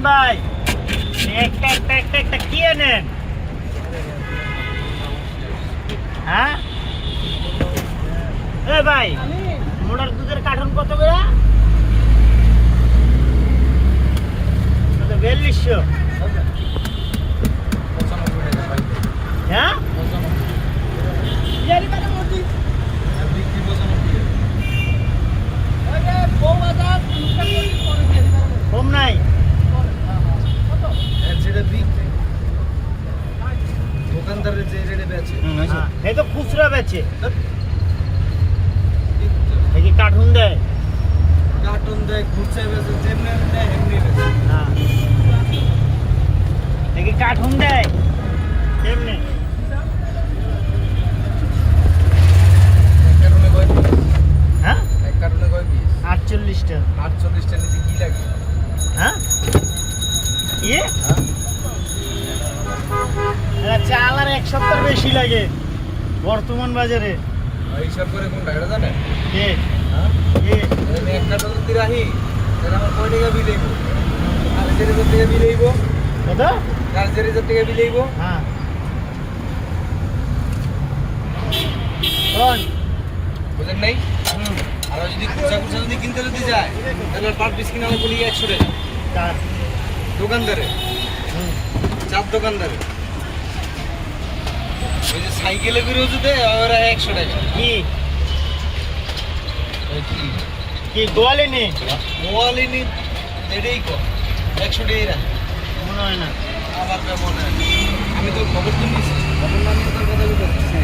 ভাই একটা একটা একটা একটা কি নেন? হ্যাঁ এ ভাই মোটার দুধের কার্টন কত করে? 4200। হ্যাঁ কম নাই দোকানদারের যে রেটে বেচে এই তো খুচরা বেচে কি কার্টুন দেয়? কার্টুন দেয়, খুচরা বেচে, যেমনি দেয় এমনি বেচে। হ্যাঁ কি কার্টুন দেয় কেমনে? এক কার্টুনে কয় পিস? হ্যাঁ এক কার্টুনে কয় পিস? 48টা। 48টা নিতে কি লাগে? হ্যাঁ ইয়ে চাল আর এক সপ্তাহ বেশি লাগে বর্তমান বাজারে। হিসাব করে কোন টাকাটা জানেন? কে হ্যাঁ কে আমি এক কার্টুন যদি রাখি তাহলে আমার কয় টাকা বিল হইব? 4,000 টাকা বিল হইব। কত? 4,000 টাকা বিল হইব। হ্যাঁ কোন বুঝেন নাই? আর যদি খুচরা খুচরা যদি কিনতে যদি যায় তাহলে পার পিস কিনা বলি 100 টাকা তার দোকানদারে, চার দোকানদারে। ওই যে সাইকেলে করে যদি ওরা 100 টাকা। কি ওই কি কি গোয়ালে নে মোয়ালিনি এটাই কর 100 টাকাই রাখ। মনে হয় না। আমার মনে হয় আমি তো খবর তো নিয়েছি, খবর না নিয়ে তোর কথা বলতেছি।